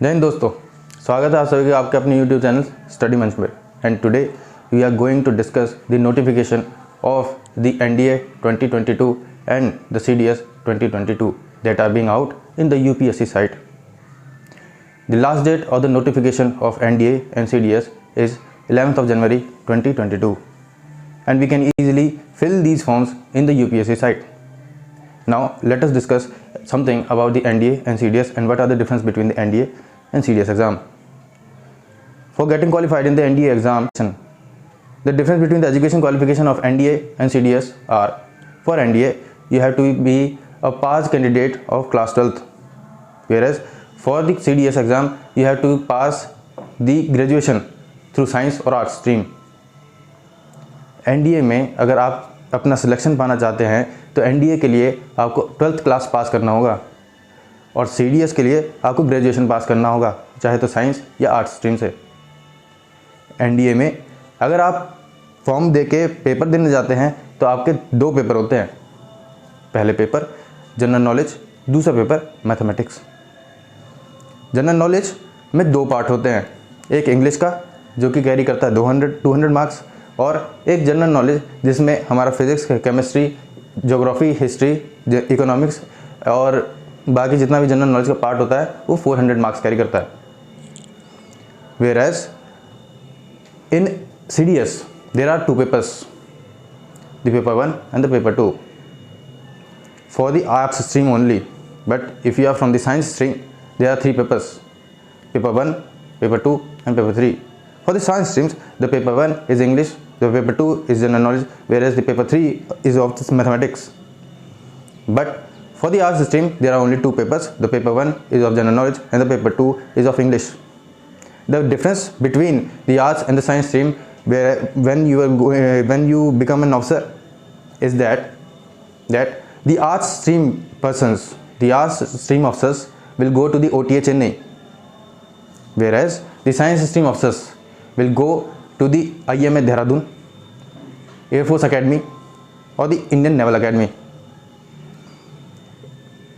जय हिंद दोस्तों, स्वागत है आप सभी का आपके अपने YouTube चैनल स्टडी मंच में। And today we are going to discuss the notification of the NDA 2022 and the CDS 2022 that are being out in the UPSC site. The last date of the notification of NDA and CDS is 11th of January 2022 and we can easily fill these forms in the UPSC site. Now let us discuss something about the NDA and CDS and what are the difference between the NDA and CDS exam. For getting qualified in the NDA exam, the difference between the education qualification of NDA and CDS are: for NDA you have to be a pass candidate of class 12th, whereas for the CDS exam you have to pass the graduation through science or arts stream. NDA में अगर आप अपना selection पाना चाहते हैं तो NDA के लिए आपको 12th क्लास पास करना होगा और CDS के लिए आपको ग्रेजुएशन पास करना होगा, चाहे तो साइंस या आर्ट्स स्ट्रीम से। NDA में अगर आप फॉर्म देके पेपर देने जाते हैं तो आपके दो पेपर होते हैं। पहले पेपर जनरल नॉलेज, दूसरा पेपर मैथमेटिक्स। जनरल नॉलेज में दो पार्ट होते हैं, एक इंग्लिश का जो कि कैरी करता है 200 मार्क्स और एक जनरल नॉलेज जिसमें हमारा physics, chemistry, geography, history, economics और बाकी जितना भी जनरल नॉलेज का पार्ट होता है वो 400 मार्क्स कैरी करता है। Whereas in CDS there are two papers, the paper 1 and the paper 2 for the arts stream only, but if you are from the science stream there are three papers, paper 1, paper 2 and paper 3. For the science streams the paper 1 is English, the paper 2 is general knowledge, whereas the paper 3 is of mathematics. But for the arts stream there are only two papers, the paper 1 is of general knowledge and the paper 2 is of English. The difference between the arts and the science stream when you become an officer is that the arts stream persons, the arts stream officers will go to the OTA Chennai, whereas the science stream officers will go to the IMA Dehradun, Air Force Academy or the Indian Naval Academy.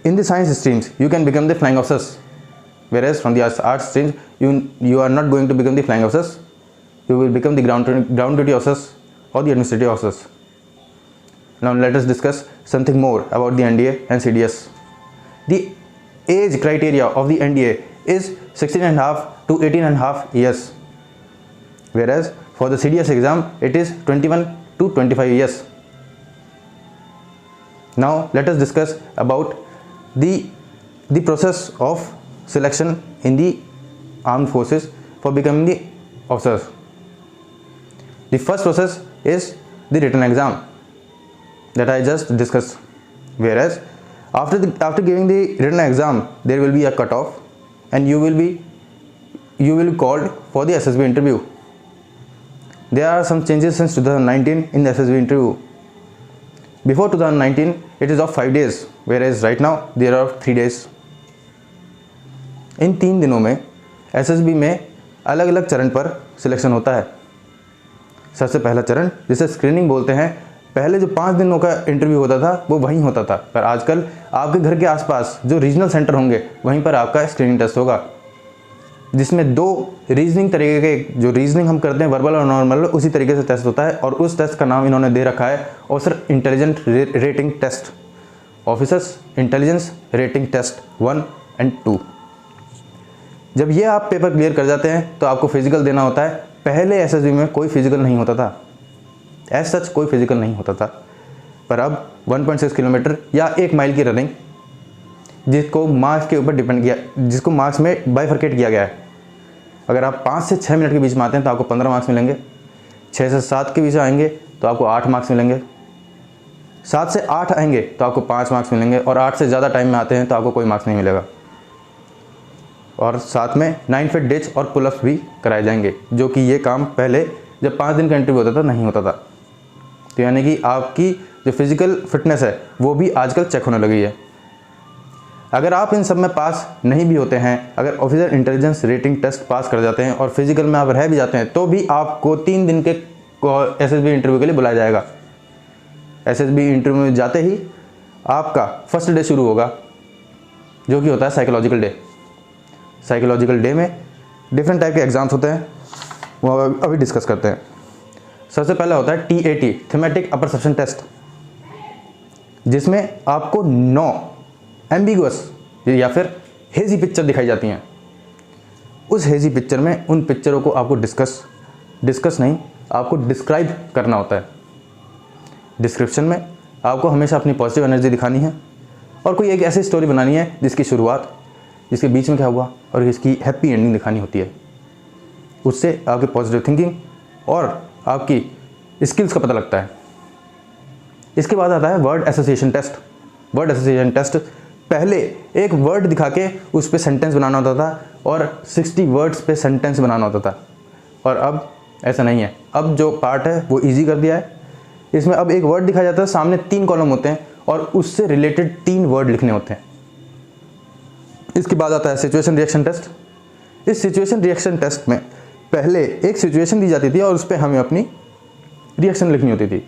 In the science streams you can become the flying officers, whereas from the arts streams you are not going to become the flying officers, you will become the ground duty officers or the administrative officers. Now let us discuss something more about the NDA and CDS. The age criteria of the NDA is 16.5 to 18.5 years, whereas for the CDS exam it is 21 to 25 years. Now let us discuss about the process of selection in the armed forces for becoming the officers. The first process is the written exam that I just discussed, whereas after giving the written exam there will be a cutoff and you will be called for the SSB interview. There are some changes since 2019 in the SSB interview. Before 2019 it is of 5 days, whereas right now there are 3 days. इन 3 दिनों में SSB में अलग अलग चरण पर selection होता है। सबसे पहला चरण जिसे स्क्रीनिंग बोलते हैं, पहले जो 5 दिनों का इंटरव्यू होता था वो वहीं होता था, पर आजकल आपके घर के आसपास जो रीजनल सेंटर होंगे वहीं पर आपका स्क्रीनिंग टेस्ट होगा, जिसमें 2 रीजनिंग तरीके के, जो रीजनिंग हम करते हैं वर्बल और नॉर्मल, उसी तरीके से टेस्ट होता है और उस टेस्ट का नाम इन्होंने दे रखा है officer intelligent rating test, officers intelligence rating test 1 and 2। जब ये आप पेपर क्लियर कर जाते हैं तो आपको फिजिकल देना होता है। पहले SSB में कोई फिजिकल नहीं होता था, एज सच कोई फिजिकल नहीं होता था, पर अब 1.6 किलोमीटर या 1 माइल की रनिंग, जिसको मार्क्स के ऊपर डिपेंड किया, जिसको मार्क्स में बाइफरकेट किया गया है। अगर आप 5 से 6 मिनट के बीच में आते हैं तो आपको 15 मार्क्स मिलेंगे, 6 से 7 के बीच आएंगे तो आपको 8 मार्क्स मिलेंगे, 7 से 8 आएंगे तो आपको 5 मार्क्स मिलेंगे और 8 से ज़्यादा टाइम में आते हैं तो आपको कोई मार्क्स नहीं मिलेगा। और साथ में 9 फीट डिच और पुलअप्स भी कराए जाएंगे, जो कि ये काम पहले जब 5 दिन का इंटरव्यू होता था नहीं होता था। तो यानी कि आपकी जो फिज़िकल फिटनेस है वो भी आजकल चेक होने लगी है। अगर आप इन सब में पास नहीं भी होते हैं, अगर officer intelligence rating test pass कर जाते हैं और फिजिकल में आप रह भी जाते हैं तो भी आपको 3 दिन के SSB इंटरव्यू के लिए बुलाया जाएगा। SSB इंटरव्यू में जाते ही आपका फर्स्ट डे शुरू होगा, जो कि होता है साइकोलॉजिकल डे। साइकोलॉजिकल डे में डिफरेंट टाइप के एग्ज़ाम्स होते हैं, वो अभी डिस्कस करते हैं। सबसे पहला होता है TAT, थीमेटिक अपरसेप्शन टेस्ट, जिसमें आपको 9 एम्बिगुअस या फिर हेजी पिक्चर दिखाई जाती हैं। उस हेजी पिक्चर में उन पिक्चरों को आपको डिस्कस नहीं, आपको डिस्क्राइब करना होता है। डिस्क्रिप्शन में आपको हमेशा अपनी पॉजिटिव एनर्जी दिखानी है और कोई एक ऐसी स्टोरी बनानी है जिसकी शुरुआत, जिसके बीच में क्या हुआ और इसकी हैप्पी एंडिंग दिखानी होती है। उससे आपकी पॉजिटिव थिंकिंग और आपकी स्किल्स का पता लगता है। इसके बाद आता है word association test. Word association test पहले एक वर्ड दिखा के उस पर सेंटेंस बनाना होता था और 60 वर्ड्स पे सेंटेंस बनाना होता था, और अब ऐसा नहीं है। अब जो पार्ट है वो ईजी कर दिया है। इसमें अब एक वर्ड दिखाया जाता है, सामने 3 कॉलम होते हैं और उससे रिलेटेड 3 वर्ड लिखने होते हैं। इसके बाद आता है सिचुएशन रिएक्शन टेस्ट। इस सिचुएशन रिएक्शन टेस्ट में पहले एक सिचुएशन दी जाती थी और उस पर हमें अपनी रिएक्शन लिखनी होती थी,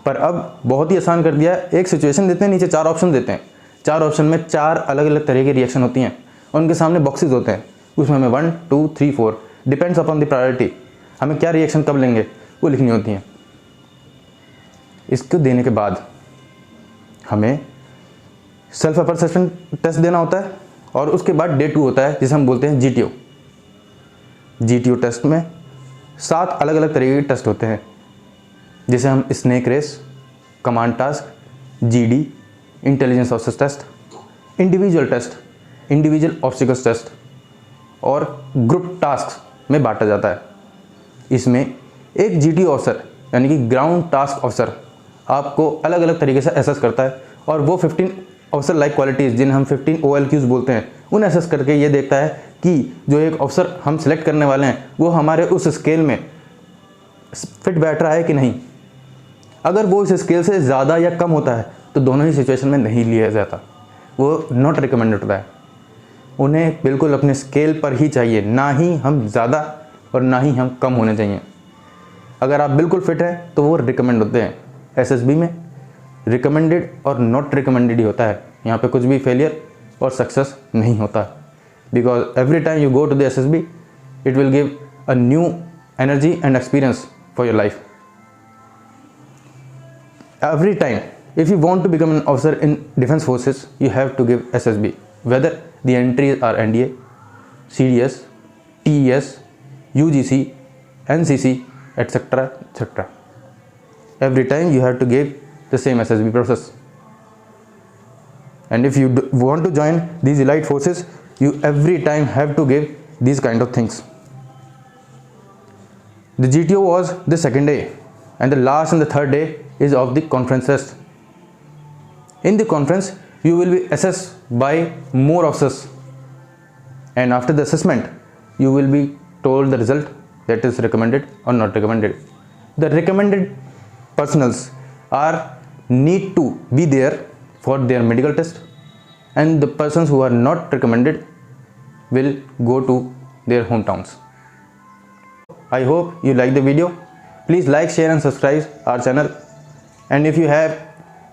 पर अब बहुत ही आसान कर दिया है। एक सिचुएशन देते हैं, नीचे 4 ऑप्शन देते हैं। 4 ऑप्शन में 4 अलग अलग तरह की रिएक्शन होती हैं और उनके सामने बॉक्सेस होते हैं। उसमें हमें 1, 2, 3, 4 डिपेंड्स अपॉन द प्रायोरिटी, हमें क्या रिएक्शन कब लेंगे वो लिखनी होती हैं। इसको देने के बाद हमें सेल्फ अपरसेप्शन टेस्ट देना होता है और उसके बाद डे 2 होता है जिसे हम बोलते हैं GTO। GTO टेस्ट में 7 अलग अलग तरीके के टेस्ट होते हैं, जिसे हम snake race, command task, GD, intelligence officers test, individual test, individual obstacles test और ग्रुप टास्क में बांटा जाता है। इसमें एक GT ऑफिसर यानी कि ग्राउंड टास्क ऑफिसर आपको अलग अलग तरीके से एसेस करता है और वो 15 ऑफिसर लाइक क्वालिटीज़ जिन्हें हम 15 OLQs बोलते हैं, उन एसेस करके ये देखता है कि जो एक ऑफिसर हम सेलेक्ट करने वाले हैं वो हमारे उस स्केल में फिट बैठ रहा है कि नहीं। अगर वो इस स्केल से ज़्यादा या कम होता है तो दोनों ही सिचुएशन में नहीं लिया जाता, वो नॉट रिकमेंडेड होता है। उन्हें बिल्कुल अपने स्केल पर ही चाहिए, ना ही हम ज़्यादा और ना ही हम कम होने चाहिए। अगर आप बिल्कुल फिट हैं तो वो रिकमेंड होते हैं। SSB में रिकमेंडेड और नॉट रिकमेंडेड ही होता है, यहाँ पे कुछ भी फेलियर और सक्सेस नहीं होता, because every time you go to the SSB it will give a new energy and experience for your life. Every time, if you want to become an officer in defense forces, you have to give SSB, whether the entries are NDA, CDS, TES, UGC, NCC, etc. etc. Every time you have to give the same SSB process. And if you want to join these elite forces, you every time have to give these kind of things. The GTO was the second day, and the last and the third day is of the conference test. In the conference, you will be assessed by more officers, and after the assessment, you will be told the result that is recommended or not recommended. The recommended personals need to be there for their medical test, and the persons who are not recommended will go to their hometowns. I hope you like the video. Please like, share and subscribe our channel. And if you have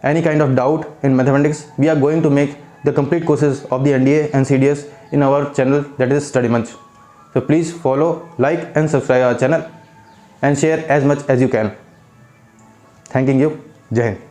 any kind of doubt in mathematics, we are going to make the complete courses of the NDA and CDS in our channel, that is Study Munch. So please follow, like and subscribe our channel and share as much as you can. Thanking you. Jai Hind.